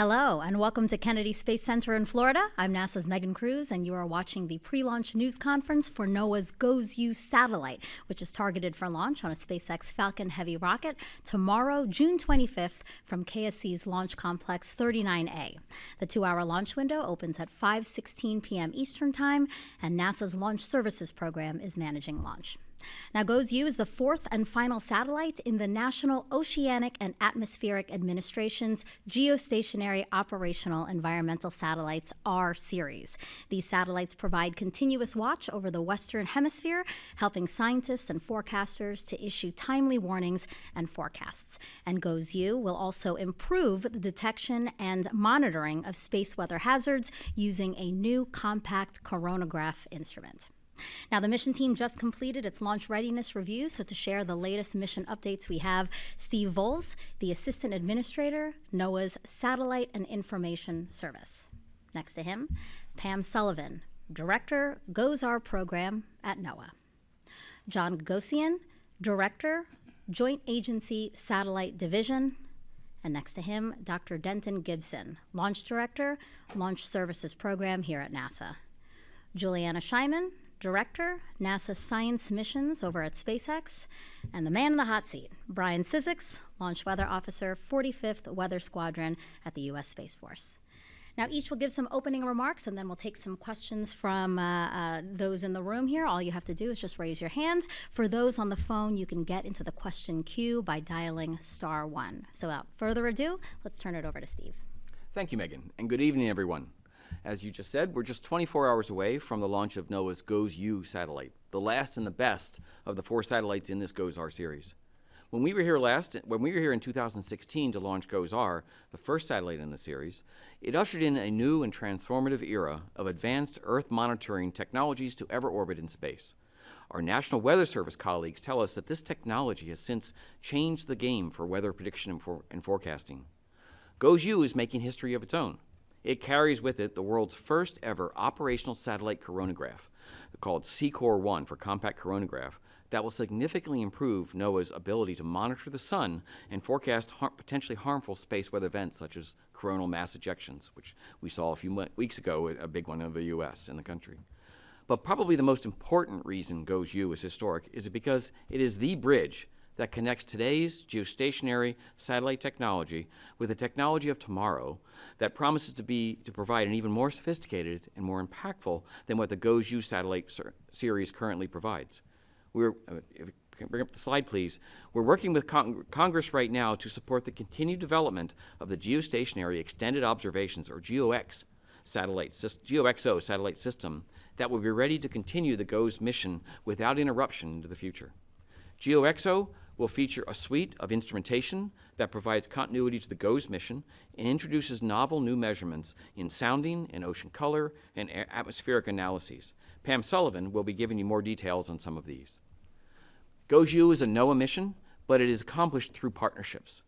Hello, and welcome to Kennedy Space Center in Florida. I'm NASA's Megan Cruz, and you are watching the pre-launch news conference for NOAA's GOES-U satellite, which is targeted for launch on a SpaceX Falcon Heavy rocket tomorrow, June 25th, from KSC's Launch Complex 39A. The 2-hour launch window opens at 5:16 p.m. Eastern Time, and NASA's Launch Services Program is managing launch. Now, GOES-U is the fourth and final satellite in the National Oceanic and Atmospheric Administration's Geostationary Operational Environmental Satellites R series. These satellites provide continuous watch over the Western Hemisphere, helping scientists and forecasters to issue timely warnings and forecasts. And GOES-U will also improve the detection and monitoring of space weather hazards using a new compact coronagraph instrument. Now, the mission team just completed its launch readiness review, so to share the latest mission updates, we have Steve Voles, the Assistant Administrator, NOAA's Satellite and Information Service. Next to him, Pam Sullivan, Director, GOES-R Program at NOAA. John Gagosian, Director, Joint Agency Satellite Division. And next to him, Dr. Denton Gibson, Launch Director, Launch Services Program here at NASA. Juliana Scheiman, Director, NASA Science Missions over at SpaceX, and the man in the hot seat, Brian Cizik, Launch Weather Officer, 45th Weather Squadron at the U.S. Space Force. Now, each will give some opening remarks, and then we'll take some questions from those in the room here. All you have to do is just raise your hand. For those on the phone, you can get into the question queue by dialing *1. So without further ado, let's turn it over to Steve. Thank you, Megan, and good evening, everyone. As you just said, we're just 24 hours away from the launch of NOAA's GOES-U satellite, the last and the best of the 4 satellites in this GOES-R series. When we were here in 2016 to launch GOES-R, the first satellite in the series, it ushered in a new and transformative era of advanced Earth monitoring technologies to ever orbit in space. Our National Weather Service colleagues tell us that this technology has since changed the game for weather prediction and forecasting. GOES-U is making history of its own. It carries with it the world's first ever operational satellite coronagraph, called CCOR-1 for compact coronagraph, that will significantly improve NOAA's ability to monitor the sun and forecast potentially harmful space weather events such as coronal mass ejections, which we saw a few weeks ago, a big one in the U.S. and the country. But probably the most important reason GOES-U is historic is because it is the bridge that connects today's geostationary satellite technology with the technology of tomorrow that promises to provide an even more sophisticated and more impactful than what the GOES-U satellite series currently provides. If you can bring up the slide, please. We're working with Congress right now to support the continued development of the Geostationary Extended Observations, or GeoX, GeoXO satellite system that will be ready to continue the GOES mission without interruption into the future. GeoXO will feature a suite of instrumentation that provides continuity to the GOES mission and introduces novel new measurements in sounding and ocean color and atmospheric analyses. Pam Sullivan will be giving you more details on some of these. GOES-U is a NOAA mission, but it is accomplished through partnerships.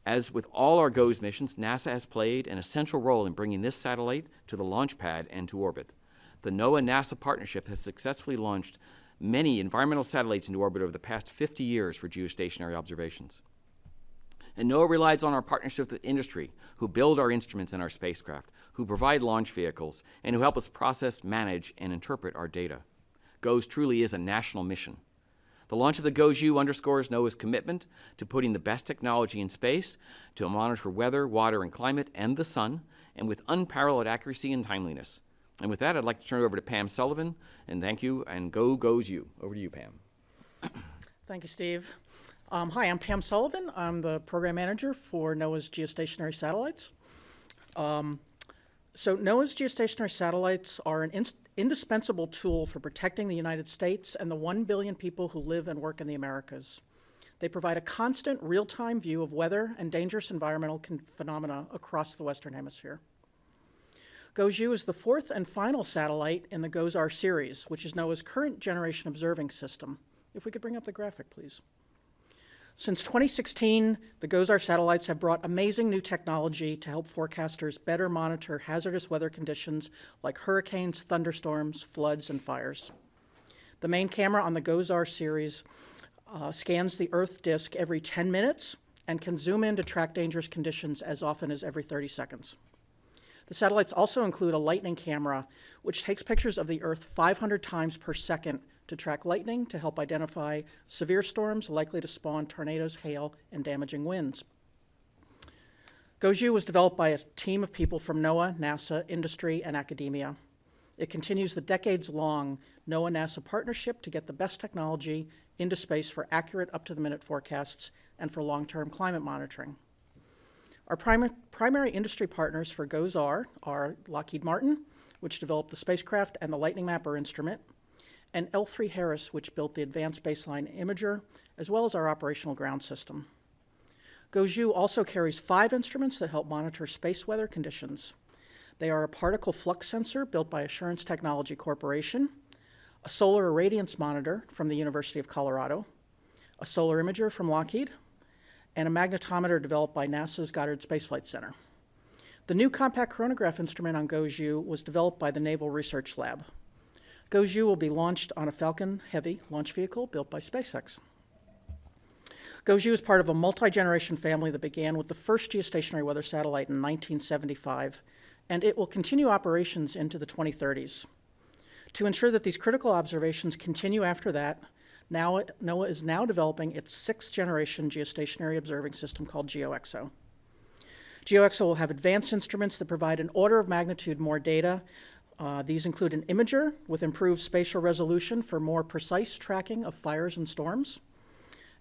As with all our GOES missions, NASA has played an essential role in bringing this satellite to the launch pad and to orbit. The NOAA-NASA partnership has successfully launched many environmental satellites into orbit over the past 50 years for geostationary observations. And NOAA relies on our partnerships with industry, who build our instruments and our spacecraft, who provide launch vehicles, and who help us process, manage, and interpret our data. GOES truly is a national mission. The launch of the GOES-U underscores NOAA's commitment to putting the best technology in space to monitor weather, water, and climate, and the sun, and with unparalleled accuracy and timeliness. And with that, I'd like to turn it over to Pam Sullivan, and thank you, and go GOES-U. Over to you, Pam. Thank you, Steve. Hi, I'm Pam Sullivan. I'm the program manager for NOAA's geostationary satellites. So NOAA's geostationary satellites are an indispensable tool for protecting the United States and the 1 billion people who live and work in the Americas. They provide a constant, real-time view of weather and dangerous environmental phenomena across the Western Hemisphere. GOES-U is the fourth and final satellite in the GOES-R series, which is NOAA's current generation observing system. If we could bring up the graphic, please. Since 2016, the GOES-R satellites have brought amazing new technology to help forecasters better monitor hazardous weather conditions like hurricanes, thunderstorms, floods, and fires. The main camera on the GOES-R series scans the Earth disk every 10 minutes and can zoom in to track dangerous conditions as often as every 30 seconds. The satellites also include a lightning camera, which takes pictures of the Earth 500 times per second to track lightning to help identify severe storms likely to spawn tornadoes, hail, and damaging winds. GOES-U was developed by a team of people from NOAA, NASA, industry, and academia. It continues the decades-long NOAA-NASA partnership to get the best technology into space for accurate, up-to-the-minute forecasts and for long-term climate monitoring. Our primary industry partners for GOES are Lockheed Martin, which developed the spacecraft and the Lightning Mapper instrument, and L3Harris, which built the Advanced Baseline Imager, as well as our operational ground system. GOES-U also carries 5 instruments that help monitor space weather conditions. They are a particle flux sensor built by Assurance Technology Corporation, a solar irradiance monitor from the University of Colorado, a solar imager from Lockheed, and a magnetometer developed by NASA's Goddard Space Flight Center. The new compact coronagraph instrument on GOES-U was developed by the Naval Research Lab. GOES-U will be launched on a Falcon Heavy launch vehicle built by SpaceX. GOES-U is part of a multi-generation family that began with the first geostationary weather satellite in 1975, and it will continue operations into the 2030s. To ensure that these critical observations continue after that, NOAA is now developing its 6th generation geostationary observing system called GeoXO. GeoXO will have advanced instruments that provide an order of magnitude more data. These include an imager with improved spatial resolution for more precise tracking of fires and storms,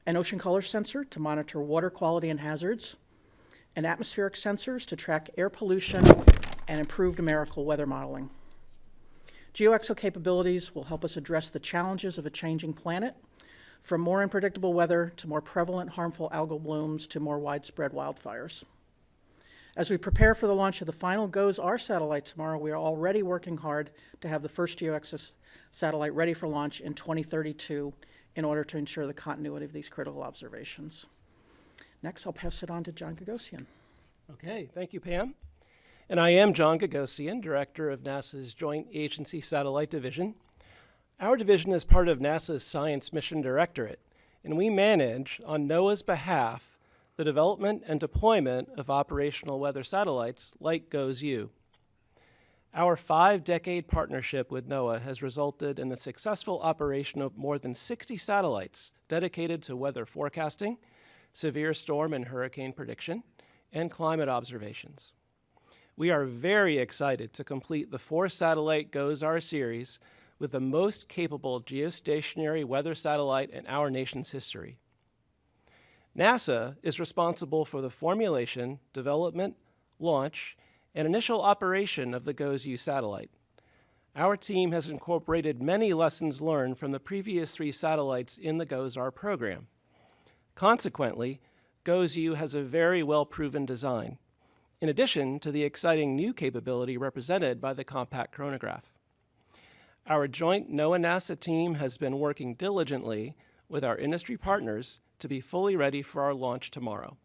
an ocean color sensor to monitor water quality and hazards, and atmospheric sensors to track air pollution and improved numerical weather modeling. GeoXO capabilities will help us address the challenges of a changing planet, from more unpredictable weather to more prevalent harmful algal blooms to more widespread wildfires. As we prepare for the launch of the final GOES-R satellite tomorrow, we are already working hard to have the first GeoXO satellite ready for launch in 2032 in order to ensure the continuity of these critical observations. Next, I'll pass it on to John Gagosian. Okay, thank you, Pam. And I am John Gagosian, Director of NASA's Joint Agency Satellite Division. Our division is part of NASA's Science Mission Directorate, and we manage, on NOAA's behalf, the development and deployment of operational weather satellites like GOES-U. Our 5-decade partnership with NOAA has resulted in the successful operation of more than 60 satellites dedicated to weather forecasting, severe storm and hurricane prediction, and climate observations. We are very excited to complete the 4-satellite GOES-R series with the most capable geostationary weather satellite in our nation's history. NASA is responsible for the formulation, development, launch, and initial operation of the GOES-U satellite. Our team has incorporated many lessons learned from the previous 3 satellites in the GOES-R program. Consequently, GOES-U has a very well-proven design, in addition to the exciting new capability represented by the compact coronagraph. Our joint NOAA-NASA team has been working diligently with our industry partners to be fully ready for our launch tomorrow.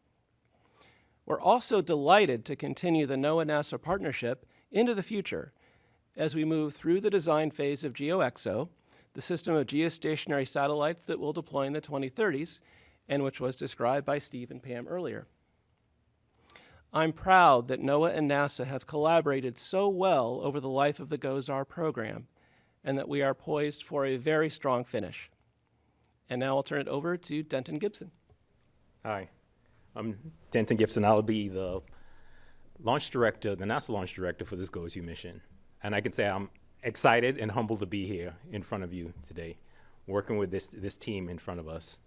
We're also delighted to continue the NOAA-NASA partnership into the future as we move through the design phase of GeoXO, the system of geostationary satellites that will deploy in the 2030s, and which was described by Steve and Pam earlier. I'm proud that NOAA and NASA have collaborated so well over the life of the GOES-R program, and that we are poised for a very strong finish. And now I'll turn it over to Denton Gibson. Hi, I'm Denton Gibson. I'll be the launch director, the NASA launch director for this GOES-U mission. And I can say I'm excited and humbled to be here in front of you today, working with this team in front of us.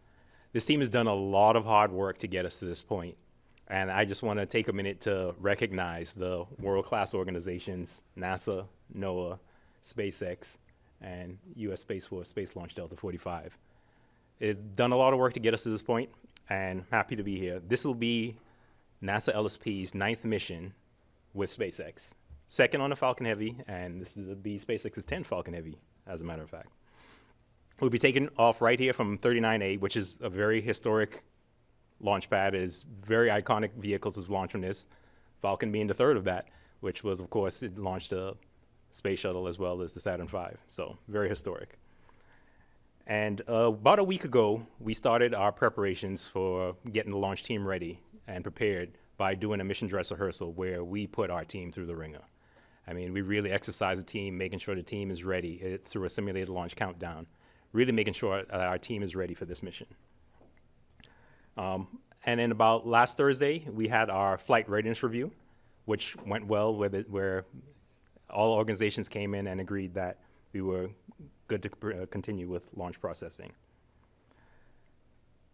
This team has done a lot of hard work to get us to this point. And I just want to take a minute to recognize the world-class organizations, NASA, NOAA, SpaceX, and U.S. Space Force Space Launch Delta 45. It's done a lot of work to get us to this point, and happy to be here. This will be NASA LSP's 9th mission with SpaceX. 2nd on the Falcon Heavy, and this will be SpaceX's 10th Falcon Heavy, as a matter of fact. We'll be taking off right here from 39A, which is a very historic launch pad. Is very iconic vehicles have launched from this, Falcon being the 3rd of that, which was, of course, it launched a space shuttle as well as the Saturn V, so very historic. And about a week ago, we started our preparations for getting the launch team ready and prepared by doing a mission dress rehearsal where we put our team through the ringer. I mean, we really exercise the team, making sure the team is ready through a simulated launch countdown, really making sure that our team is ready for this mission. And then about last Thursday, we had our flight readiness review, which went well with it, where all organizations came in and agreed that we were good to continue with launch processing.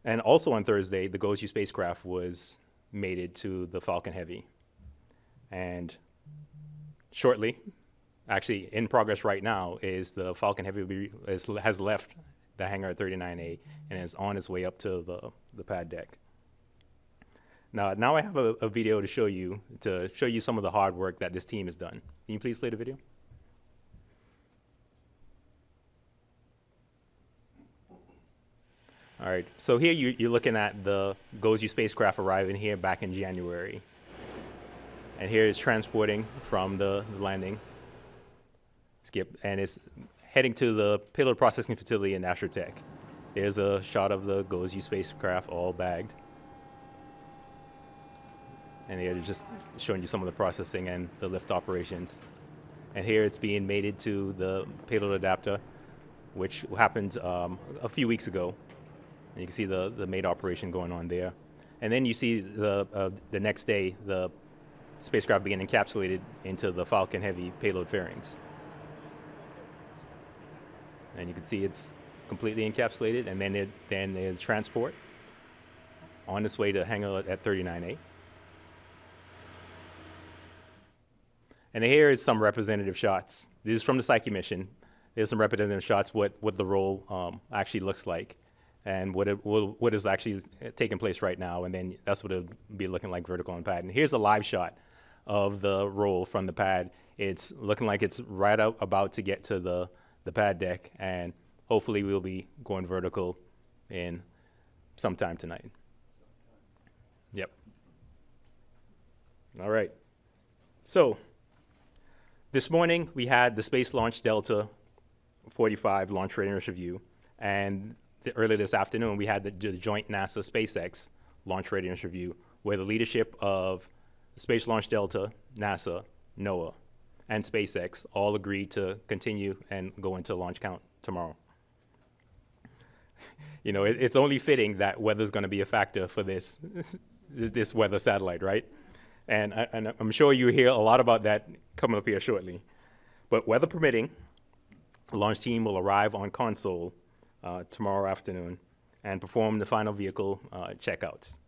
And also on Thursday, the GOES-U spacecraft was mated to the Falcon Heavy. And shortly, actually in progress right now, is the Falcon Heavy has left the hangar at 39A and is on its way up to the pad deck. Now I have a video to show you some of the hard work that this team has done. Can you please play the video? All right, so here you're looking at the GOES-U spacecraft arriving here back in January. And here it's transporting from the landing skip, and it's heading to the payload processing facility in Astrotek. There's a shot of the GOES-U spacecraft all bagged. And they're just showing you some of the processing and the lift operations. And here it's being mated to the payload adapter, which happened a few weeks ago. And you can see the mate operation going on there. And then you see the next day, the spacecraft being encapsulated into the Falcon Heavy payload fairings. And you can see it's completely encapsulated, and then there's transport on its way to hangar at 39A. And here is some representative shots. This is from the Psyche mission. There's some representative shots what the roll actually looks like, and what is actually taking place right now, and then that's what it'll be looking like vertical on pad. And here's a live shot of the roll from the pad. It's looking like it's right about to get to the pad deck, and hopefully we'll be going vertical in sometime tonight. Yep. All right. So this morning we had the Space Launch Delta 45 launch readiness review, and earlier this afternoon we had the joint NASA SpaceX launch readiness review, where the leadership of Space Launch Delta, NASA, NOAA, and SpaceX all agreed to continue and go into launch count tomorrow. You know, it's only fitting that weather's going to be a factor for this weather satellite, right? And I'm sure you hear a lot about that coming up here shortly. But weather permitting, the launch team will arrive on console tomorrow afternoon and perform the final vehicle checkouts.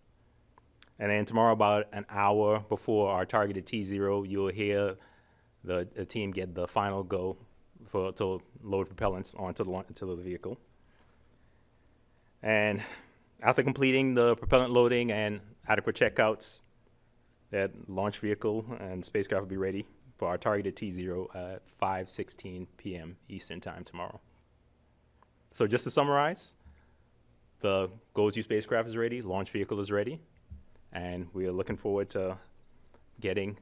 And then tomorrow, about an hour before our targeted T0, you'll hear the team get the final go to load propellants onto the vehicle. And after completing the propellant loading and adequate checkouts, that launch vehicle and spacecraft will be ready for our targeted T0 at 5:16 p.m. Eastern Time tomorrow. So just to summarize, the GOES-U spacecraft is ready, launch vehicle is ready, and we are looking forward to getting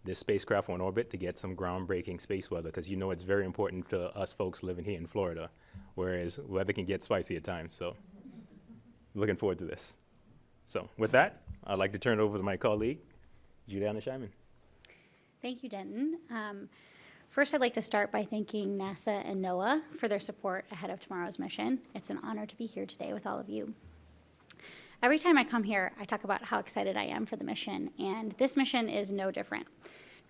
this spacecraft on orbit to get some groundbreaking space weather, because you know it's very important to us folks living here in Florida, whereas weather can get spicy at times. So looking forward to this. So with that, I'd like to turn it over to my colleague, Juliana Scheinman. Thank you, Denton. First, I'd like to start by thanking NASA and NOAA for their support ahead of tomorrow's mission. It's an honor to be here today with all of you. Every time I come here, I talk about how excited I am for the mission, and this mission is no different.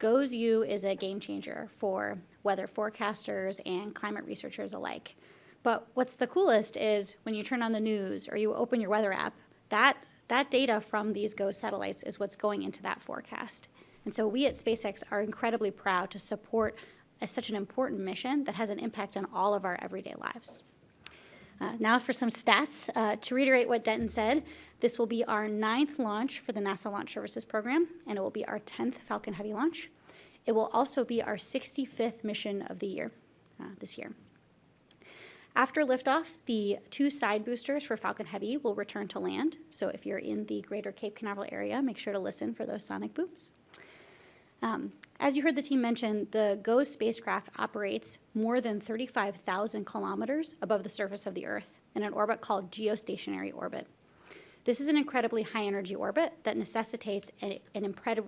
GOES-U is a game changer for weather forecasters and climate researchers alike. But what's the coolest is when you turn on the news or you open your weather app, that data from these GOES satellites is what's going into that forecast. And so we at SpaceX are incredibly proud to support such an important mission that has an impact on all of our everyday lives. Now for some stats. To reiterate what Denton said, this will be our 9th launch for the NASA Launch Services Program, and it will be our 10th Falcon Heavy launch. It will also be our 65th mission of the year, this year. After liftoff, the 2 side boosters for Falcon Heavy will return to land. So if you're in the greater Cape Canaveral area, make sure to listen for those sonic booms. As you heard the team mention, the GOES spacecraft operates more than 35,000 kilometers above the surface of the Earth in an orbit called geostationary orbit. This is an incredibly high-energy orbit that necessitates an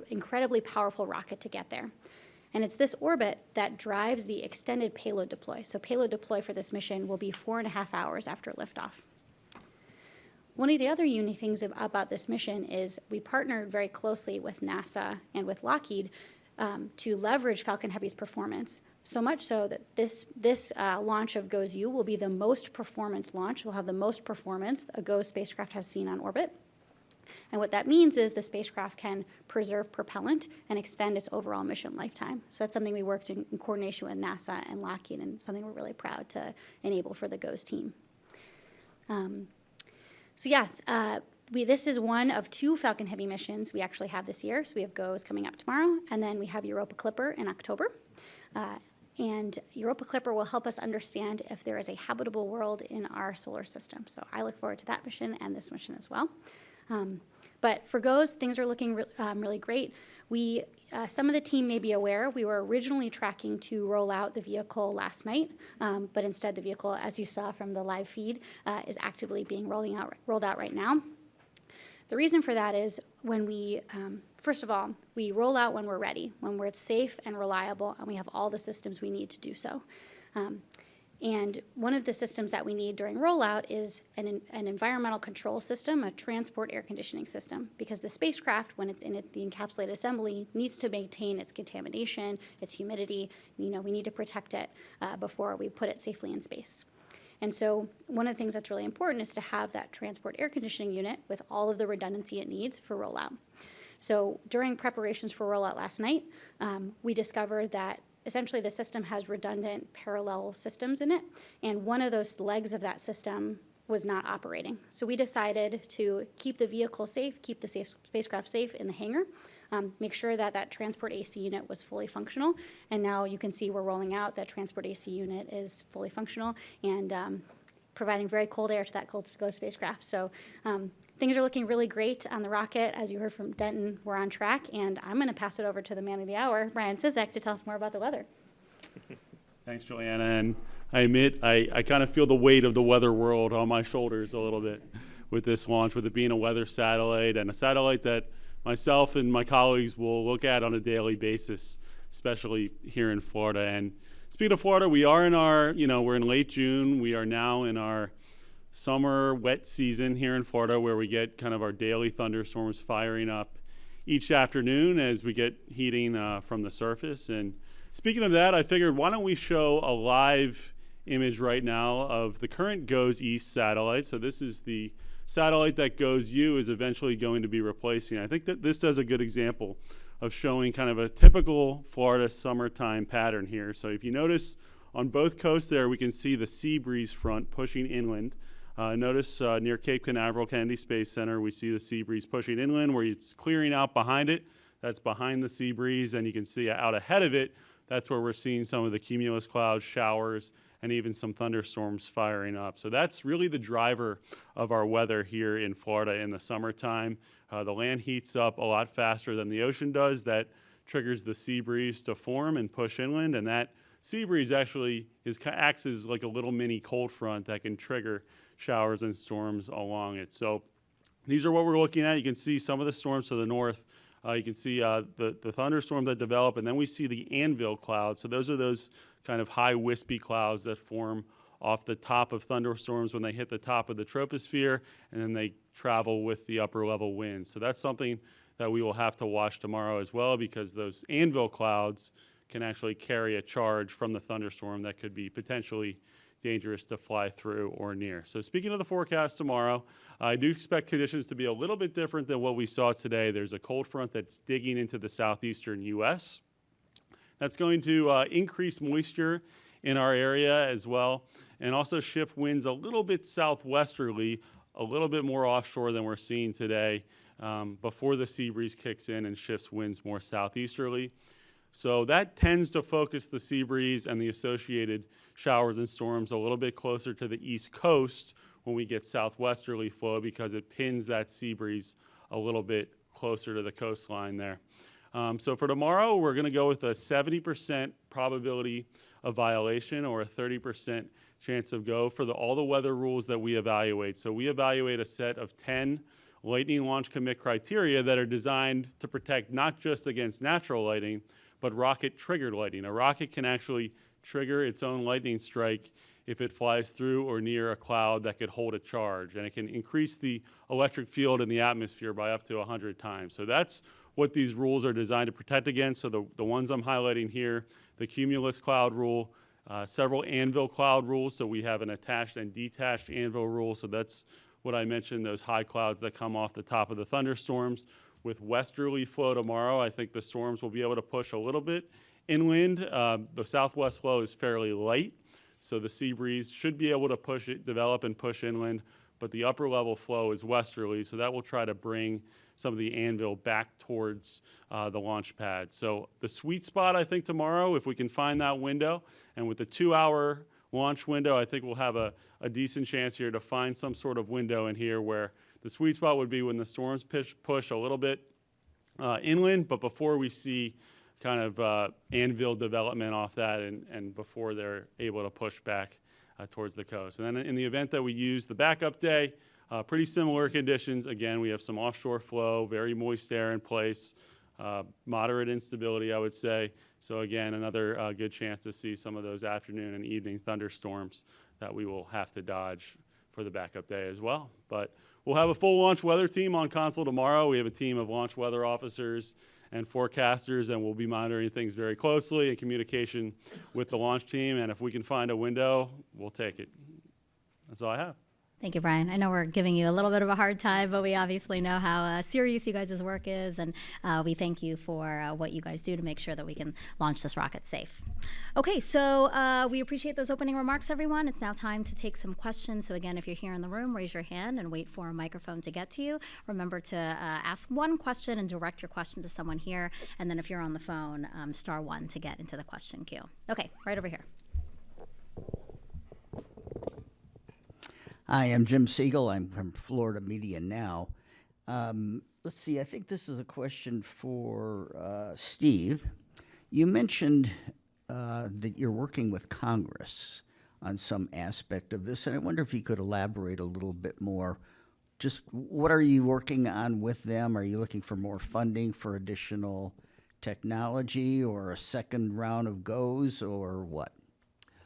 incredibly powerful rocket to get there. And it's this orbit that drives the extended payload deploy. So payload deploy for this mission will be 4.5 hours after liftoff. One of the other unique things about this mission is we partnered very closely with NASA and with Lockheed to leverage Falcon Heavy's performance, so much so that this launch of GOES-U will be the most performant launch. We'll have the most performance a GOES spacecraft has seen on orbit. And what that means is the spacecraft can preserve propellant and extend its overall mission lifetime. So that's something we worked in coordination with NASA and Lockheed, and something we're really proud to enable for the GOES team. This is one of 2 Falcon Heavy missions we actually have this year. So we have GOES coming up tomorrow, and then we have Europa Clipper in October. And Europa Clipper will help us understand if there is a habitable world in our solar system. So I look forward to that mission and this mission as well. But for GOES, things are looking really great. Some of the team may be aware, we were originally tracking to roll out the vehicle last night, but instead the vehicle, as you saw from the live feed, is actively being rolled out right now. The reason for that is when first of all, we roll out when we're ready, when it's safe and reliable, and we have all the systems we need to do so. And one of the systems that we need during rollout is an environmental control system, a transport air conditioning system, because the spacecraft, when it's in the encapsulated assembly, needs to maintain its contamination, its humidity. We need to protect it before we put it safely in space. And so one of the things that's really important is to have that transport air conditioning unit with all of the redundancy it needs for rollout. So during preparations for rollout last night, we discovered that essentially the system has redundant parallel systems in it, and one of those legs of that system was not operating. So we decided to keep the vehicle safe, keep the spacecraft safe in the hangar, make sure that that transport AC unit was fully functional, and now you can see we're rolling out that transport AC unit is fully functional and providing very cold air to that GOES spacecraft. So things are looking really great on the rocket. As you heard from Denton, we're on track, and I'm going to pass it over to the man of the hour, Brian Sizek, to tell us more about the weather. Thanks, Juliana. And I admit, I kind of feel the weight of the weather world on my shoulders a little bit with this launch, with it being a weather satellite and a satellite that myself and my colleagues will look at on a daily basis, especially here in Florida. And speaking of Florida, we are in we're in late June. We are now in our summer wet season here in Florida, where we get kind of our daily thunderstorms firing up each afternoon as we get heating from the surface. And speaking of that, I figured, why don't we show a live image right now of the current GOES East satellite. So this is the satellite that GOES-U is eventually going to be replacing. I think that this does a good example of showing kind of a typical Florida summertime pattern here. So if you notice on both coasts there, we can see the sea breeze front pushing inland. Notice near Cape Canaveral Kennedy Space Center, we see the sea breeze pushing inland where it's clearing out behind it. That's behind the sea breeze, and you can see out ahead of it, that's where we're seeing some of the cumulus clouds, showers, and even some thunderstorms firing up. So that's really the driver of our weather here in Florida in the summertime. The land heats up a lot faster than the ocean does. That triggers the sea breeze to form and push inland, and that sea breeze actually acts as like a little mini cold front that can trigger showers and storms along it. So these are what we're looking at. You can see some of the storms to the north. You can see the thunderstorms that develop, and then we see the anvil clouds. So those are those kind of high wispy clouds that form off the top of thunderstorms when they hit the top of the troposphere, and then they travel with the upper level winds. So that's something that we will have to watch tomorrow as well, because those anvil clouds can actually carry a charge from the thunderstorm that could be potentially dangerous to fly through or near. So speaking of the forecast tomorrow, I do expect conditions to be a little bit different than what we saw today. There's a cold front that's digging into the southeastern U.S. That's going to increase moisture in our area as well, and also shift winds a little bit southwesterly, a little bit more offshore than we're seeing today before the sea breeze kicks in and shifts winds more southeasterly. So that tends to focus the sea breeze and the associated showers and storms a little bit closer to the east coast when we get southwesterly flow, because it pins that sea breeze a little bit closer to the coastline there. So for tomorrow, we're going to go with a 70% probability of violation or a 30% chance of go for all the weather rules that we evaluate. So we evaluate a set of 10 lightning launch commit criteria that are designed to protect not just against natural lightning, but rocket triggered lightning. A rocket can actually trigger its own lightning strike if it flies through or near a cloud that could hold a charge, and it can increase the electric field in the atmosphere by up to 100 times. So that's what these rules are designed to protect against. So the ones I'm highlighting here, the cumulus cloud rule, several anvil cloud rules. So we have an attached and detached anvil rule. So that's what I mentioned, those high clouds that come off the top of the thunderstorms. With westerly flow tomorrow, I think the storms will be able to push a little bit inland. The southwest flow is fairly light, so the sea breeze should be able to develop and push inland, but the upper level flow is westerly, so that will try to bring some of the anvil back towards the launch pad. So the sweet spot, I think, tomorrow, if we can find that window, and with the 2-hour launch window, I think we'll have a decent chance here to find some sort of window in here where the sweet spot would be when the storms push a little bit inland, but before we see kind of anvil development off that and before they're able to push back towards the coast. And then in the event that we use the backup day, pretty similar conditions. Again, we have some offshore flow, very moist air in place, moderate instability, I would say. So again, another good chance to see some of those afternoon and evening thunderstorms that we will have to dodge for the backup day as well. But we'll have a full launch weather team on console tomorrow. We have a team of launch weather officers and forecasters, and we'll be monitoring things very closely in communication with the launch team. And if we can find a window, we'll take it. That's all I have. Thank you, Brian. I know we're giving you a little bit of a hard time, but we obviously know how serious you guys' work is, and we thank you for what you guys do to make sure that we can launch this rocket safe. Okay, so we appreciate those opening remarks, everyone. It's now time to take some questions. So again, if you're here in the room, raise your hand and wait for a microphone to get to you. Remember to ask one question and direct your question to someone here, and then if you're on the phone, *1 to get into the question queue. Okay, right over here. Hi, I'm Jim Siegel. I'm from Florida Media Now. Let's see, I think this is a question for Steve. You mentioned that you're working with Congress on some aspect of this, and I wonder if you could elaborate a little bit more. Just what are you working on with them? Are you looking for more funding for additional technology or a second round of goes or what?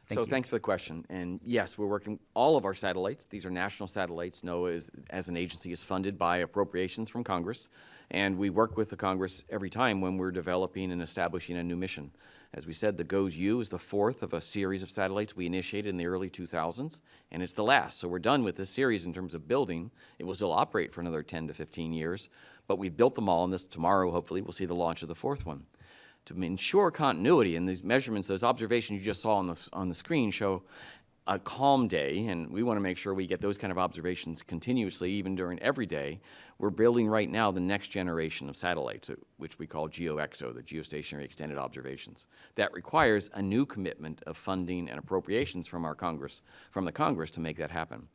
Thanks for the question. And yes, we're working all of our satellites. These are national satellites. NOAA as an agency is funded by appropriations from Congress. And we work with the Congress every time when we're developing and establishing a new mission. As we said, the GOES-U is the fourth of a series of satellites we initiated in the early 2000s, and it's the last. So we're done with this series in terms of building. It will still operate for another 10 to 15 years, but we've built them all, and tomorrow, hopefully, we'll see the launch of the fourth one. To ensure continuity, and these measurements, those observations you just saw on the screen show a calm day, and we want to make sure we get those kind of observations continuously, even during every day. We're building right now the next generation of satellites, which we call GeoXO, the Geostationary Extended Observations. That requires a new commitment of funding and appropriations from the Congress to make that happen.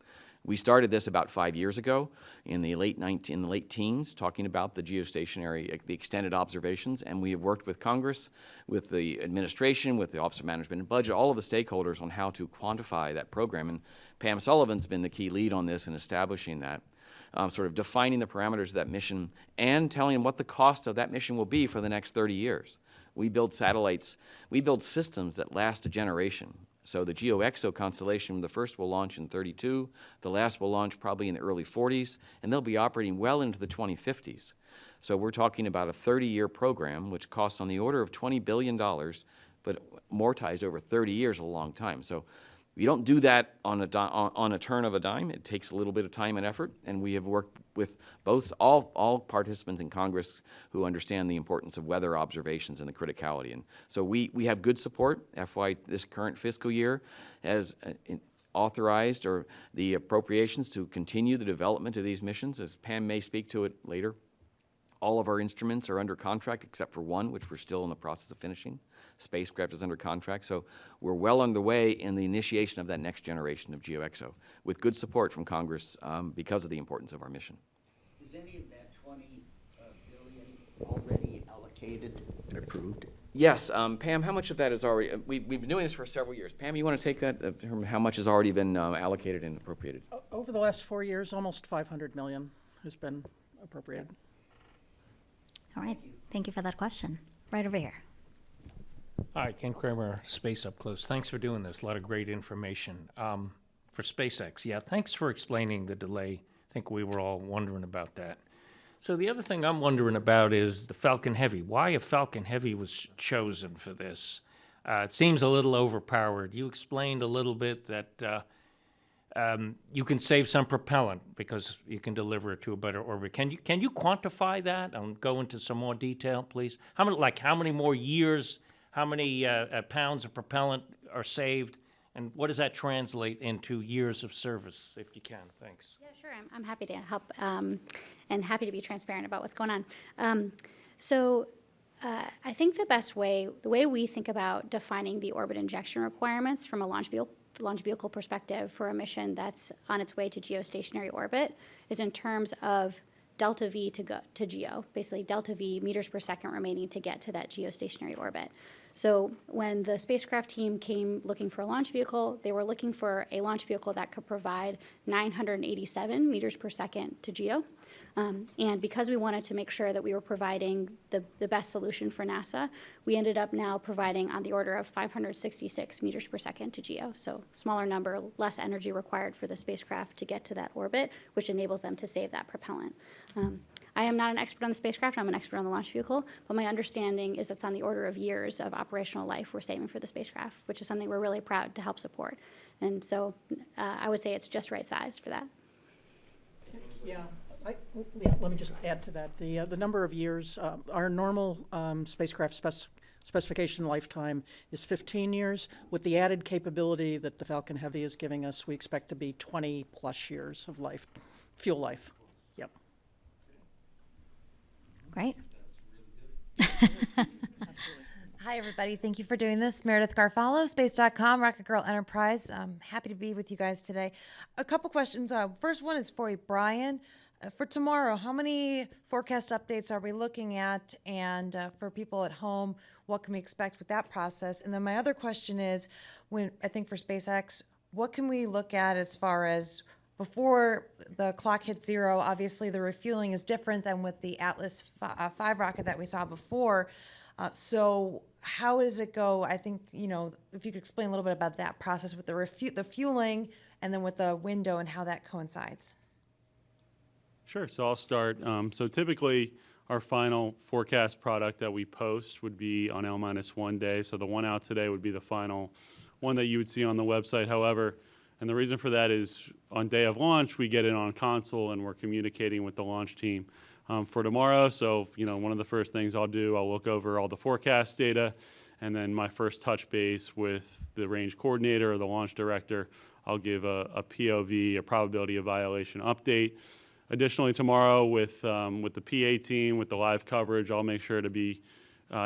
We started this about 5 years ago in the late teens, talking about the geostationary, the extended observations, and we have worked with Congress, with the administration, with the Office of Management and Budget, all of the stakeholders on how to quantify that program. And Pam Sullivan's been the key lead on this in establishing that, sort of defining the parameters of that mission and telling them what the cost of that mission will be for the next 30 years. We build satellites, we build systems that last a generation. So the GeoXO constellation, the first will launch in 32, the last will launch probably in the early 40s, and they'll be operating well into the 2050s. So we're talking about a 30-year program, which costs on the order of $20 billion, but amortized over 30 years, a long time. So you don't do that on a turn of a dime. It takes a little bit of time and effort, and we have worked with all participants in Congress who understand the importance of weather observations and the criticality. And so we have good support. This current fiscal year has authorized the appropriations to continue the development of these missions, as Pam may speak to it later. All of our instruments are under contract except for one, which we're still in the process of finishing. Spacecraft is under contract, so we're well underway in the initiation of that next generation of GeoXO, with good support from Congress because of the importance of our mission. Is any of that $20 billion already already allocated, approved? Yes, Pam, how much of that is already, we've been doing this for several years. Pam, you want to take that, how much has already been allocated and appropriated? Over the last 4 years, almost 500 million has been appropriated. All right. Thank you for that question. Right over here. Hi, Ken Kramer, Space Up Close. Thanks for doing this. A lot of great information. For SpaceX, yeah, thanks for explaining the delay. I think we were all wondering about that. So the other thing I'm wondering about is the Falcon Heavy. Why a Falcon Heavy was chosen for this? It seems a little overpowered. You explained a little bit that you can save some propellant because you can deliver it to a better orbit. Can you quantify that and go into some more detail, please? How many more years? How many pounds of propellant are saved? And what does that translate into years of service, if you can? Thanks. Yeah, sure. I'm happy to help and happy to be transparent about what's going on. I think the way we think about defining the orbit injection requirements from a launch vehicle perspective for a mission that's on its way to geostationary orbit is in terms of delta V to geo, basically delta V meters per second remaining to get to that geostationary orbit. So when the spacecraft team came looking for a launch vehicle, they were looking for a launch vehicle that could provide 987 meters per second to geo. And because we wanted to make sure that we were providing the best solution for NASA, we ended up now providing on the order of 566 meters per second to geo. So smaller number, less energy required for the spacecraft to get to that orbit, which enables them to save that propellant. I am not an expert on the spacecraft, I'm an expert on the launch vehicle, but my understanding is it's on the order of years of operational life we're saving for the spacecraft, which is something we're really proud to help support. And so I would say it's just right sized for that. Yeah. Let me just add to that. The number of years, our normal spacecraft specification lifetime is 15 years. With the added capability that the Falcon Heavy is giving us, we expect to be 20 plus years of life, fuel life. Yep. Great. Hi, everybody. Thank you for doing this. Meredith Garfalo, Space.com, Rocket Girl Enterprise. I'm happy to be with you guys today. A couple questions. First one is for you, Brian. For tomorrow, how many forecast updates are we looking at? And for people at home, what can we expect with that process? And then my other question is, I think for SpaceX, what can we look at as far as before the clock hits zero? Obviously, the refueling is different than with the Atlas 5 rocket that we saw before. So how does it go? I think, if you could explain a little bit about that process with the fueling and then with the window and how that coincides. Sure, so I'll start. So typically, our final forecast product that we post would be on L-1 day. So the one out today would be the final one that you would see on the website. However, and the reason for that is on day of launch, we get it on console and we're communicating with the launch team for tomorrow. So, one of the first things I'll do, I'll look over all the forecast data, and then my first touch base with the range coordinator or the launch director, I'll give a POV, a probability of violation update. Additionally, tomorrow with the PA team, with the live coverage, I'll make sure to be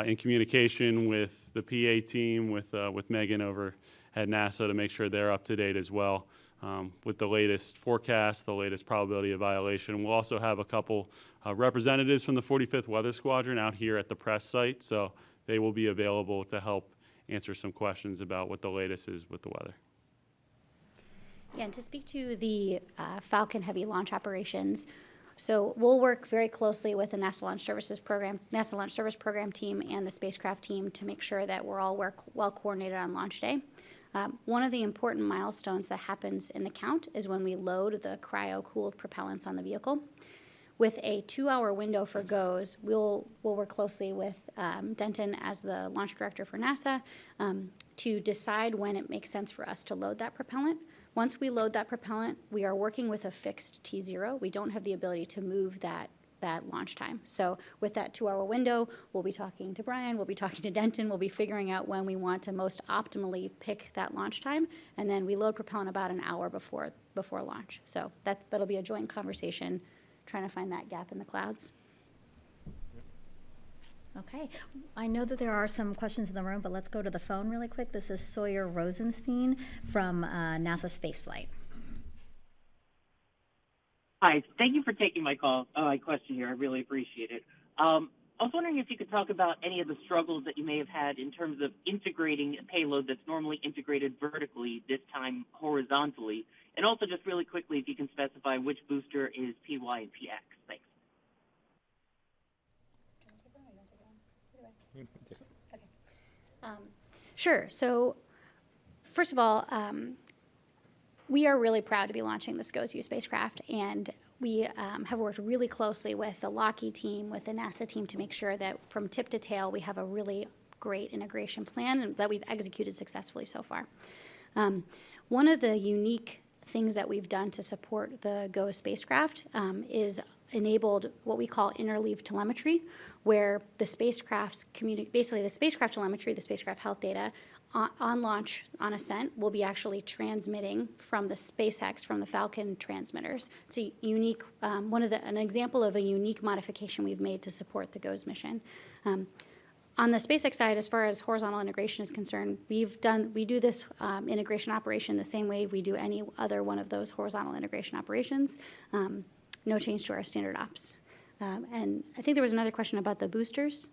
in communication with the PA team, with Megan over at NASA to make sure they're up to date as well with the latest forecast, the latest probability of violation. We'll also have a couple representatives from the 45th Weather Squadron out here at the press site, so they will be available to help answer some questions about what the latest is with the weather. Yeah, and to speak to the Falcon Heavy launch operations, so we'll work very closely with the NASA Launch Service Program team and the spacecraft team to make sure that we're all well coordinated on launch day. One of the important milestones that happens in the count is when we load the cryo-cooled propellants on the vehicle. With a 2-hour window for goes, we'll work closely with Denton as the launch director for NASA to decide when it makes sense for us to load that propellant. Once we load that propellant, we are working with a fixed T0. We don't have the ability to move that launch time. So with that 2-hour window, we'll be talking to Brian, we'll be talking to Denton, we'll be figuring out when we want to most optimally pick that launch time, and then we load propellant about an hour before launch. So that'll be a joint conversation, trying to find that gap in the clouds. Okay. I know that there are some questions in the room, but let's go to the phone really quick. This is Sawyer Rosenstein from NASA Spaceflight. Hi, thank you for taking my question here. I really appreciate it. I I was wondering if you could talk about any of the struggles that you may have had in terms of integrating a payload that's normally integrated vertically, this time horizontally. And also just really quickly, if you can specify which booster is PY and PX. Thanks. Sure. So first of all, we are really proud to be launching this GOES-U spacecraft, and we have worked really closely with the Lockheed team, with the NASA team, to make sure that from tip to tail we have a really great integration plan and that we've executed successfully so far. One of the unique things that we've done to support the GOES spacecraft is enabled what we call interleave telemetry, where the spacecraft's basically the spacecraft telemetry, the spacecraft health data, on launch, on ascent, will be actually transmitting from the SpaceX, from the Falcon transmitters. It's a unique, an example of a unique modification we've made to support the GOES mission. On the SpaceX side, as far as horizontal integration is concerned, we do this integration operation the same way we do any other one of those horizontal integration operations. No change to our standard ops. And I think there was another question about the boosters.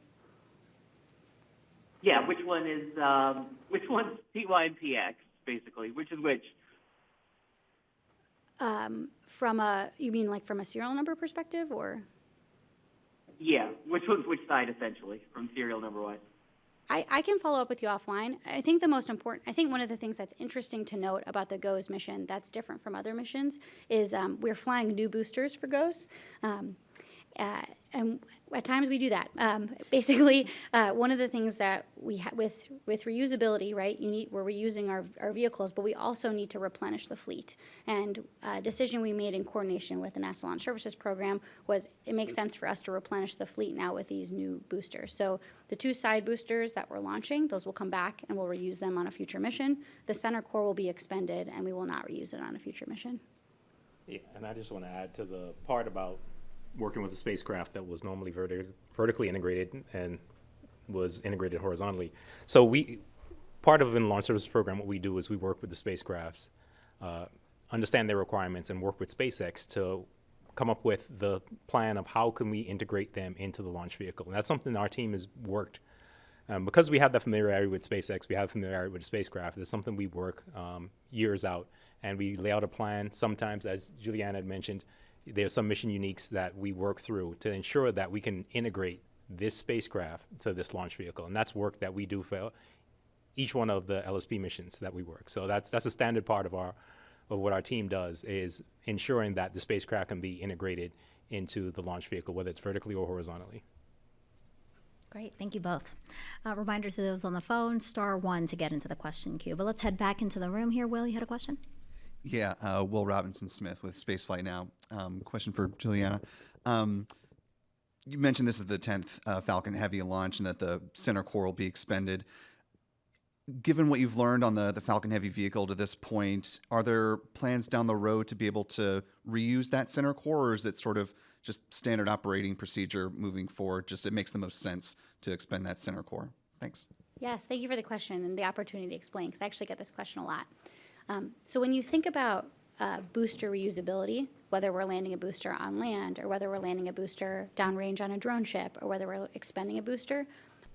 Yeah, which one's PY and PX, basically? Which is which? You mean like from a serial number perspective, or? Yeah, which one's which side, essentially, from serial number wise? I can follow up with you offline. I think one of the things that's interesting to note about the GOES mission that's different from other missions is we're flying new boosters for GOES. And at times we do that. Basically, one of the things that we have with reusability, right? We're reusing our vehicles, but we also need to replenish the fleet. And a decision we made in coordination with the NASA Launch Services Program was it makes sense for us to replenish the fleet now with these new boosters. So the 2 side boosters that we're launching, those will come back and we'll reuse them on a future mission. The center core will be expended and we will not reuse it on a future mission. Yeah, and I just want to add to the part about working with a spacecraft that was normally vertically integrated and was integrated horizontally. So part of in the Launch Services Program, what we do is we work with the spacecrafts, understand their requirements, and work with SpaceX to come up with the plan of how can we integrate them into the launch vehicle. And that's something our team has worked. Because we have that familiarity with SpaceX, we have familiarity with the spacecraft, it's something we work years out. And we lay out a plan. Sometimes, as Juliana had mentioned, there's some mission uniques that we work through to ensure that we can integrate this spacecraft to this launch vehicle. And that's work that we do for each one of the LSP missions that we work. So that's a standard part of what our team does, is ensuring that the spacecraft can be integrated into the launch vehicle, whether it's vertically or horizontally. Great, thank you both. Reminder to those on the phone, *1 to get into the question queue. But let's head back into the room here. Will, you had a question? Yeah, Will Robinson-Smith with Spaceflight Now. Question for Juliana. You mentioned this is the 10th Falcon Heavy launch and that the center core will be expended. Given what you've learned on the Falcon Heavy vehicle to this point, are there plans down the road to be able to reuse that center core, or is it sort of just standard operating procedure moving forward? Just it makes the most sense to expend that center core. Thanks. Yes, thank you for the question and the opportunity to explain, because I actually get this question a lot. So when you think about booster reusability, whether we're landing a booster on land or whether we're landing a booster downrange on a drone ship or whether we're expending a booster,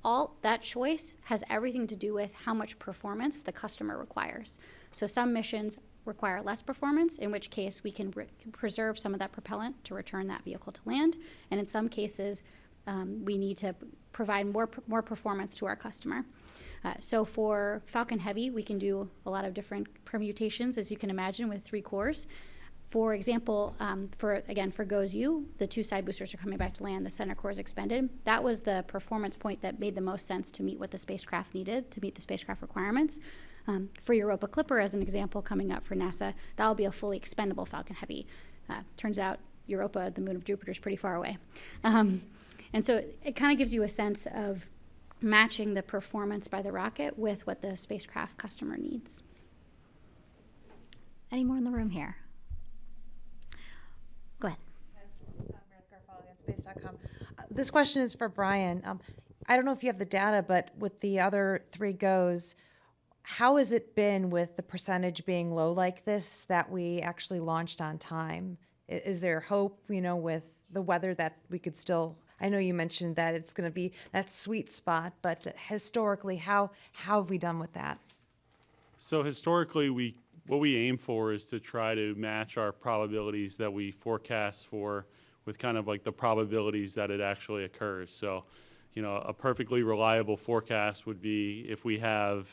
all that choice has everything to do with how much performance the customer requires. So some missions require less performance, in which case we can preserve some of that propellant to return that vehicle to land. And in some cases, we need to provide more performance to our customer. So for Falcon Heavy, we can do a lot of different permutations, as you can imagine, with 3 cores. For example, for GOES-U, the 2 side boosters are coming back to land, the center core is expended. That was the performance point that made the most sense to meet what the spacecraft needed, to meet the spacecraft requirements. For Europa Clipper, as an example, coming up for NASA, that will be a fully expendable Falcon Heavy. Turns out Europa, the moon of Jupiter, is pretty far away. And so it kind of gives you a sense of matching the performance by the rocket with what the spacecraft customer needs. Any more in the room here? Go ahead. Space.com. This question is for Brian. I don't know if you have the data, but with the other 3 GOES, how has it been with the percentage being low like this that we actually launched on time? Is there hope, with the weather, that we could still I know you mentioned that it's going to be that sweet spot, but historically, how have we done with that? So historically, what we aim for is to try to match our probabilities that we forecast for with kind of like the probabilities that it actually occurs. So, a perfectly reliable forecast would be if we have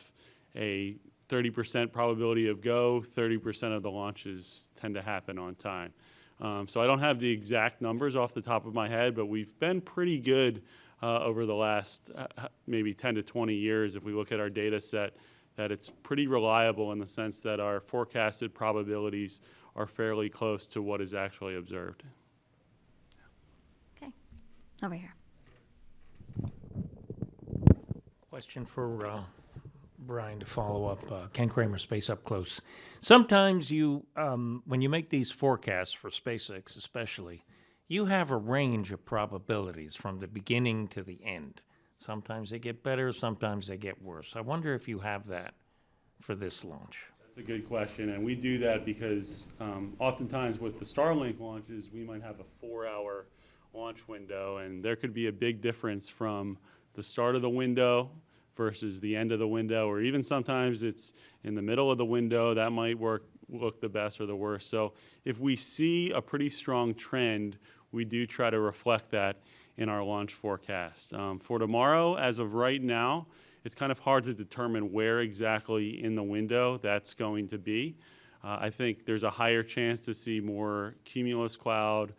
a 30% probability of go, 30% of the launches tend to happen on time. So I don't have the exact numbers off the top of my head, but we've been pretty good over the last maybe 10 to 20 years if we look at our data set, that it's pretty reliable in the sense that our forecasted probabilities are fairly close to what is actually observed. Okay, over here. Question for Brian to follow up. Ken Kramer, Space Up Close. Sometimes you, when you make these forecasts for SpaceX especially, you have a range of probabilities from the beginning to the end. Sometimes they get better, sometimes they get worse. I wonder if you have that for this launch. That's a good question, and we do that because oftentimes with the Starlink launches, we might have a 4-hour launch window, and there could be a big difference from the start of the window versus the end of the window, or even sometimes it's in the middle of the window. That might look the best or the worst. So if we see a pretty strong trend, we do try to reflect that in our launch forecast. For tomorrow, as of right now, it's kind of hard to determine where exactly in the window that's going to be. I think there's a higher chance to see more cumulus cloud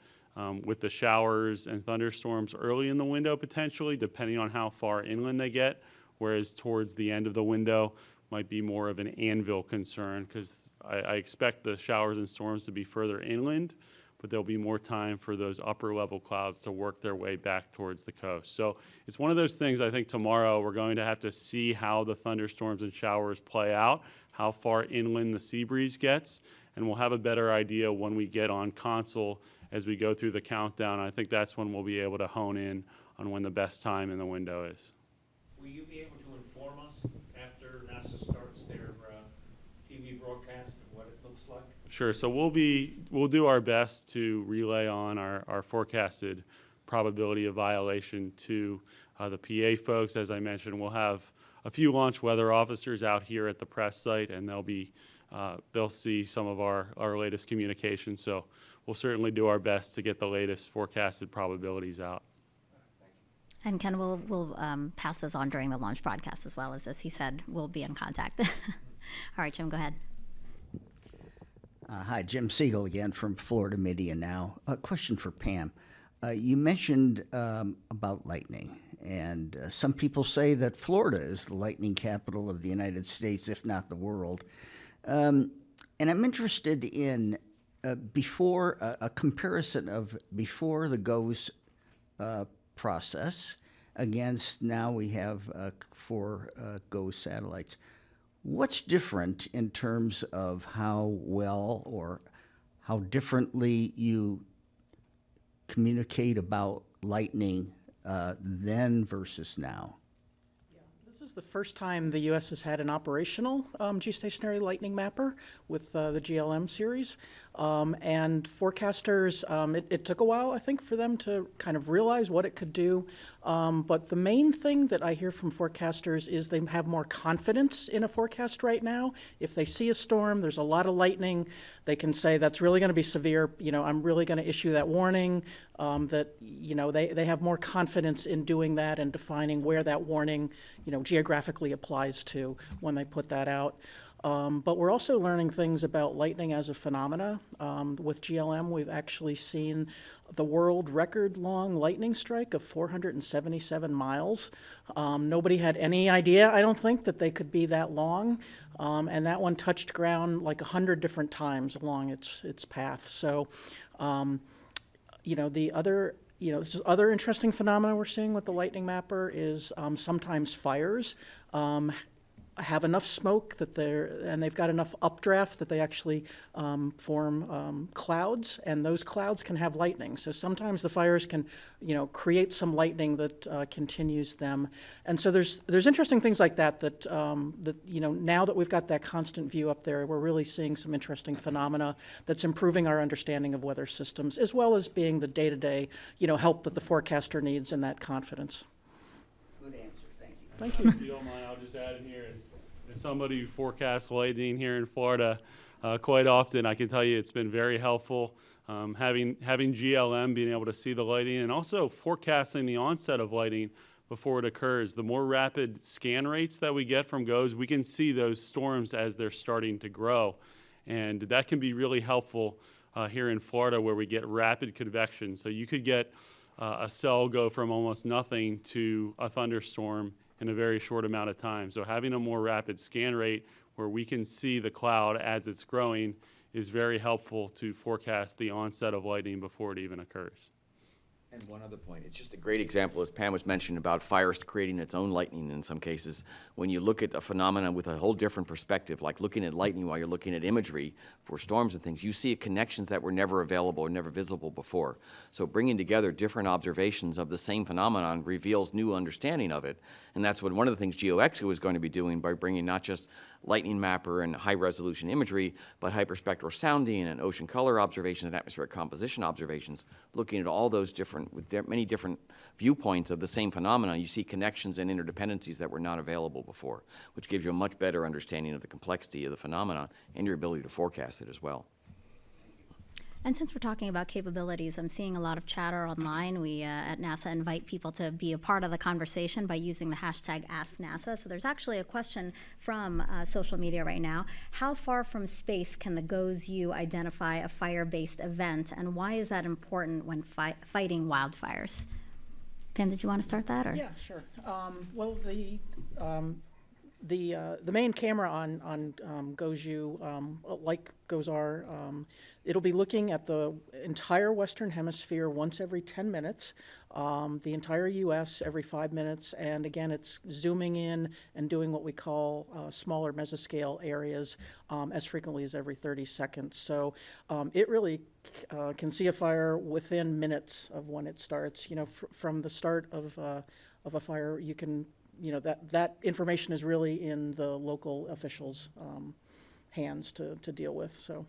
with the showers and thunderstorms early in the window potentially, depending on how far inland they get, whereas towards the end of the window might be more of an anvil concern, because I expect the showers and storms to be further inland, but there'll be more time for those upper level clouds to work their way back towards the coast. So it's one of those things. I think tomorrow we're going to have to see how the thunderstorms and showers play out, how far inland the sea breeze gets, and we'll have a better idea when we get on console as we go through the countdown. I think that's when we'll be able to hone in on when the best time in the window is. Will you be able to inform us after NASA starts their TV broadcast of what it looks like? Sure. So we'll do our best to relay on our forecasted probability of violation to the PA folks. As I mentioned, we'll have a few launch weather officers out here at the press site, and they'll see some of our latest communications. So we'll certainly do our best to get the latest forecasted probabilities out. And Ken, we'll pass those on during the launch broadcast as well. As he said, we'll be in contact. All right, Jim, go ahead. Hi, Jim Siegel again from Florida Media Now. A question for Pam. You mentioned about lightning, and some people say that Florida is the lightning capital of the United States, if not the world. And I'm interested in before a comparison of before the GOES process against now we have 4 GOES satellites. What's different in terms of how well or how differently you communicate about lightning then versus now? This is the first time the U.S. has had an operational geostationary lightning mapper with the GLM series. And forecasters, it took a while, I think, for them to kind of realize what it could do. But the main thing that I hear from forecasters is they have more confidence in a forecast right now. If they see a storm, there's a lot of lightning, they can say that's really going to be severe. I'm really going to issue that warning. They have more confidence in doing that and defining where that warning, geographically applies to when they put that out. But we're also learning things about lightning as a phenomena. With GLM, we've actually seen the world record long lightning strike of 477 miles. Nobody had any idea, I don't think, that they could be that long. And that one touched ground like 100 different times along its path. So, this is other interesting phenomena we're seeing with the lightning mapper is sometimes fires have enough smoke that they've got enough updraft that they actually form clouds, and those clouds can have lightning. So sometimes the fires can, create some lightning that continues them. And so there's interesting things like that now that we've got that constant view up there, we're really seeing some interesting phenomena that's improving our understanding of weather systems, as well as being the day-to-day, help that the forecaster needs and that confidence. Good answer. Thank you. Thank you. If you don't mind, I'll just add in here, as somebody who forecasts lightning here in Florida quite often, I can tell you it's been very helpful having GLM, being able to see the lightning, and also forecasting the onset of lightning before it occurs. The more rapid scan rates that we get from GOES, we can see those storms as they're starting to grow. And that can be really helpful here in Florida, where we get rapid convection. So you could get a cell go from almost nothing to a thunderstorm in a very short amount of time. So having a more rapid scan rate where we can see the cloud as it's growing is very helpful to forecast the onset of lightning before it even occurs. And one other point, it's just a great example, as Pam was mentioning, about fires creating its own lightning in some cases. When you look at a phenomenon with a whole different perspective, like looking at lightning while you're looking at imagery for storms and things, you see connections that were never available or never visible before. So bringing together different observations of the same phenomenon reveals new understanding of it. And that's what one of the things GeoExo is going to be doing by bringing not just lightning mapper and high-resolution imagery, but hyperspectral sounding and ocean color observations and atmospheric composition observations, looking at all those with many different viewpoints of the same phenomenon. You see connections and interdependencies that were not available before, which gives you a much better understanding of the complexity of the phenomenon and your ability to forecast it as well. And since we're talking about capabilities, I'm seeing a lot of chatter online. We at NASA invite people to be a part of the conversation by using the hashtag #AskNASA. So there's actually a question from social media right now. How far from space can the GOES-U identify a fire-based event, and why is that important when fighting wildfires? Pam, did you want to start that? Or? Yeah, sure. Well, the main camera on GOES-U, like GOES-R, it'll be looking at the entire Western Hemisphere once every 10 minutes, the entire U.S. every 5 minutes, and again, it's zooming in and doing what we call smaller mesoscale areas as frequently as every 30 seconds. So it really can see a fire within minutes of when it starts. From the start of a fire, you can. That information is really in the local officials' hands to deal with. So.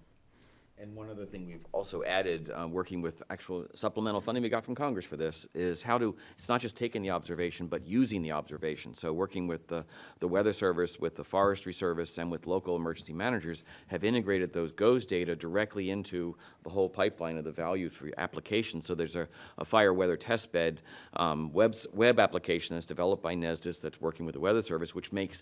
And one other thing we've also added, working with actual supplemental funding we got from Congress for this, is it's not just taking the observation, but using the observation. So working with the Weather Service, with the Forestry Service, and with local emergency managers, have integrated those GOES data directly into the whole pipeline of the value for your application. So there's a fire weather test bed web application that's developed by NESDIS that's working with the Weather Service, which makes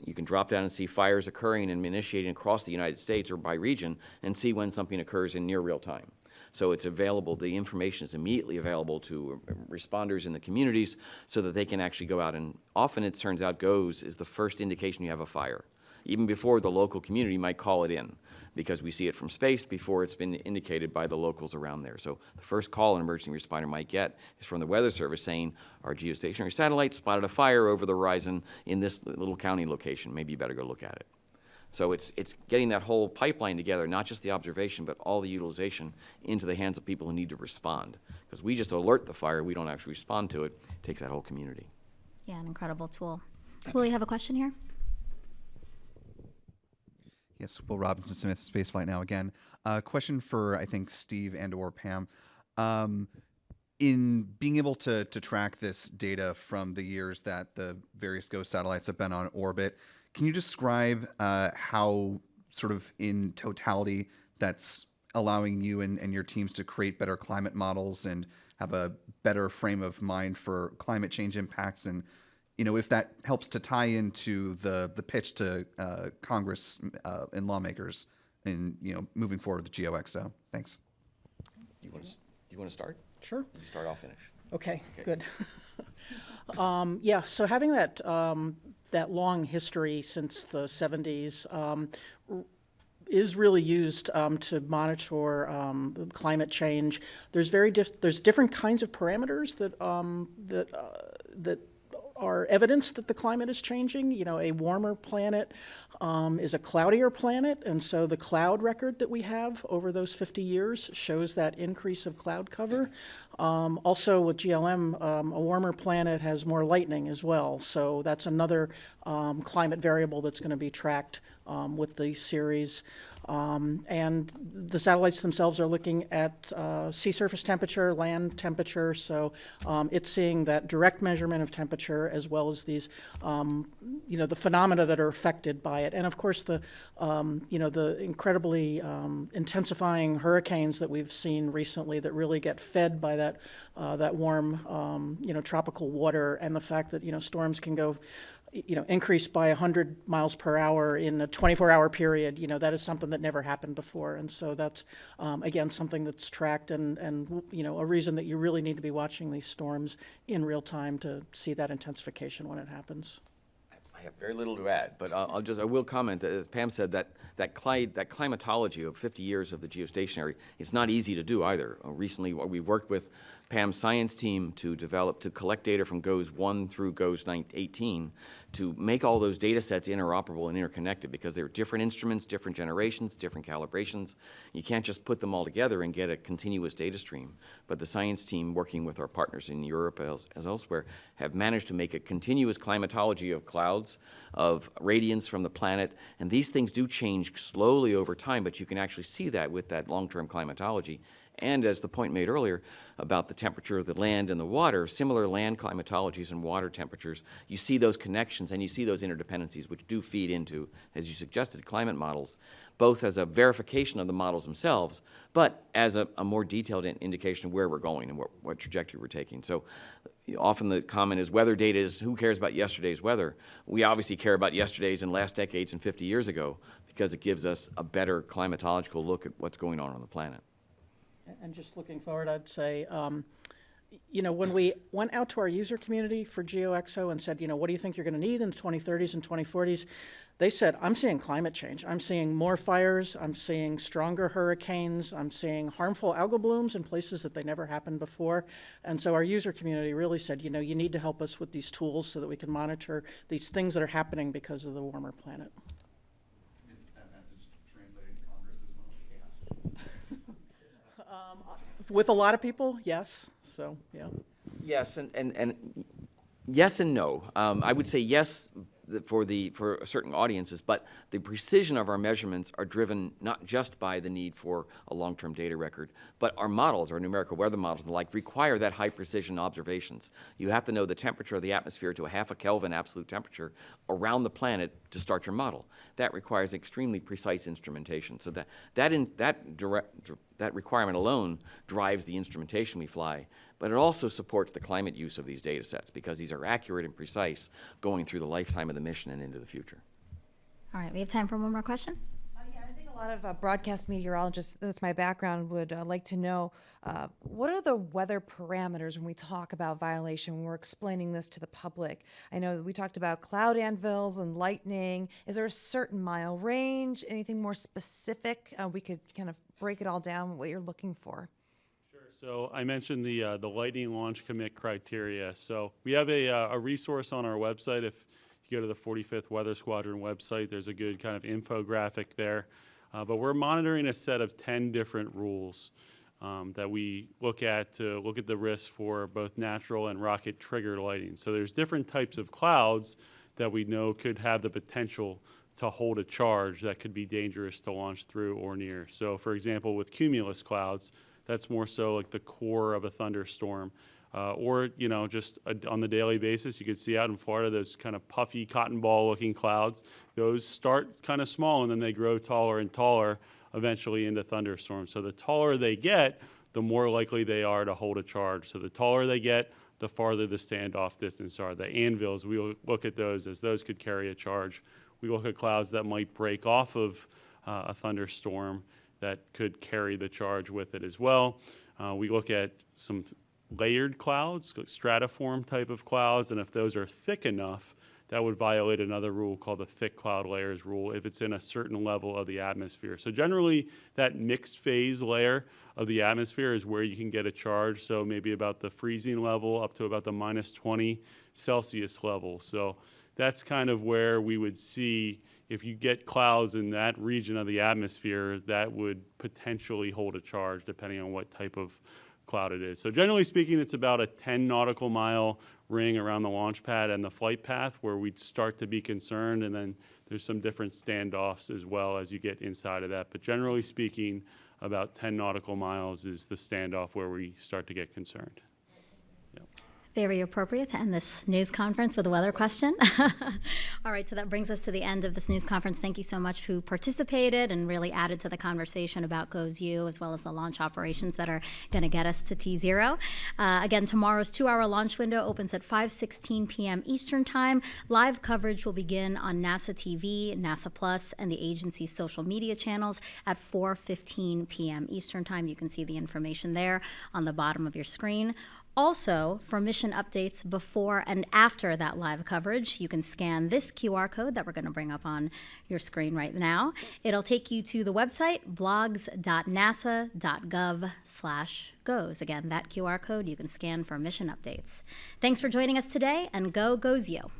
you can drop down and see fires occurring and initiating across the United States or by region, and see when something occurs in near real time. So it's available, the information is immediately available to responders in the communities so that they can actually go out, and often it turns out GOES is the first indication you have a fire, even before the local community might call it in, because we see it from space before it's been indicated by the locals around there. So the first call an emergency responder might get is from the Weather Service saying, our geostationary satellite spotted a fire over the horizon in this little county location. Maybe you better go look at it. So it's getting that whole pipeline together, not just the observation, but all the utilization into the hands of people who need to respond. Because we just alert the fire, we don't actually respond to it. It takes that whole community. Yeah, an incredible tool. Will you have a question here? Yes, Will Robinson Smith, Spaceflight Now again. Question for, I think, Steve and or Pam. In being able to track this data from the years that the various GOES satellites have been on orbit, can you describe how, sort of in totality, that's allowing you and your teams to create better climate models and have a better frame of mind for climate change impacts? And, if that helps to tie into the pitch to Congress and lawmakers in, moving forward with GeoExo. Thanks. You want to start? Sure. You start, I'll finish. Okay. Good. Yeah, so having that long history since the 70s is really used to monitor climate change. There's different kinds of parameters that are evidence that the climate is changing. You know, a warmer planet is a cloudier planet, and so the cloud record that we have over those 50 years shows that increase of cloud cover. Also with GLM, a warmer planet has more lightning as well, so that's another climate variable that's going to be tracked with the series. And the satellites themselves are looking at sea surface temperature, land temperature, so it's seeing that direct measurement of temperature as well as these, you know, the phenomena that are affected by it. And of course, the, you know, the incredibly intensifying hurricanes that we've seen recently that really get fed by that warm, you know, tropical water, and the fact that, you know, storms can go, you know, increased by 100 miles per hour in a 24-hour period. You know, that is something that never happened before. And so that's, again, something that's tracked and, you know, a reason that you really need to be watching these storms in real time to see that intensification when it happens. I have very little to add, but I will comment that, as Pam said, that climatology of 50 years of the geostationary, it's not easy to do either. Recently, we worked with Pam's science team to collect data from GOES 1 through GOES 18 to make all those data sets interoperable and interconnected, because they're different instruments, different generations, different calibrations. You can't just put them all together and get a continuous data stream. But the science team, working with our partners in Europe as elsewhere, have managed to make a continuous climatology of clouds, of radiance from the planet, and these things do change slowly over time, but you can actually see that with that long-term climatology. And as the point made earlier about the temperature of the land and the water, similar land climatologies and water temperatures, you see those connections and you see those interdependencies, which do feed into, as you suggested, climate models, both as a verification of the models themselves, but as a more detailed indication of where we're going and what trajectory we're taking. So often the comment is weather data is, who cares about yesterday's weather? We obviously care about yesterday's and last decades and 50 years ago, because it gives us a better climatological look at what's going on the planet. And just looking forward, I'd say, you know, when we went out to our user community for GeoXO and said, you know, what do you think you're going to need in the 2030s and 2040s? They said, I'm seeing climate change. I'm seeing more fires. I'm seeing stronger hurricanes. I'm seeing harmful algal blooms in places that they never happened before. And so our user community really said, you know, you need to help us with these tools so that we can monitor these things that are happening because of the warmer planet. Is that message translated to Congress as well? With a lot of people, yes. So, yeah. Yes, and yes and no. I would say yes for certain audiences, but the precision of our measurements are driven not just by the need for a long-term data record, but our models, our numerical weather models and the like, require that high precision observations. You have to know the temperature of the atmosphere to a half a Kelvin absolute temperature around the planet to start your model. That requires extremely precise instrumentation. So that requirement alone drives the instrumentation we fly, but it also supports the climate use of these data sets, because these are accurate and precise going through the lifetime of the mission and into the future. All right, we have time for one more question. Yeah, I think a lot of broadcast meteorologists, that's my background, would like to know what are the weather parameters when we talk about violation, when we're explaining this to the public? I know we talked about cloud anvils and lightning. Is there a certain mile range, anything more specific? We could kind of break it all down, what you're looking for. So I mentioned the lightning launch commit criteria. So we have a resource on our website. If you go to the 45th Weather Squadron website, there's a good kind of infographic there. But we're monitoring a set of 10 different rules that we look at to look at the risk for both natural and rocket triggered lighting. So there's different types of clouds that we know could have the potential to hold a charge that could be dangerous to launch through or near. So for example, with cumulus clouds, that's more so like the core of a thunderstorm. Or, you know, just on the daily basis, you could see out in Florida those kind of puffy cotton ball looking clouds. Those start kind of small and then they grow taller and taller, eventually into thunderstorms. So the taller they get, the more likely they are to hold a charge. So the taller they get, the farther the standoff distance are. The anvils, we look at those as those could carry a charge. We look at clouds that might break off of a thunderstorm that could carry the charge with it as well. We look at some layered clouds, stratiform type of clouds, and if those are thick enough that would violate another rule called the thick cloud layers rule if it's in a certain level of the atmosphere. So generally, that mixed phase layer of the atmosphere is where you can get a charge, so maybe about the freezing level up to about the minus 20 Celsius level. So that's kind of where we would see, if you get clouds in that region of the atmosphere, that would potentially hold a charge depending on what type of cloud it is. So generally speaking, it's about a 10 nautical mile ring around the launch pad and the flight path where we'd start to be concerned, and then there's some different standoffs as well as you get inside of that. But generally speaking, about 10 nautical miles is the standoff where we start to get concerned. Very appropriate to end this news conference with a weather question. All right, so that brings us to the end of this news conference. Thank you so much who participated and really added to the conversation about GOES-U, as well as the launch operations that are going to get us to T0. Again, tomorrow's 2-hour launch window opens at 5:16 p.m. Eastern Time. Live coverage will begin on NASA TV, NASA Plus, and the agency's social media channels at 4:15 p.m. Eastern Time. You can see the information there on the bottom of your screen. Also, for mission updates before and after that live coverage, you can scan this QR code that we're going to bring up on your screen right now. It'll take you to the website, blogs.nasa.gov/goes. Again, that QR code you can scan for mission updates. Thanks for joining us today, and go GOES-U.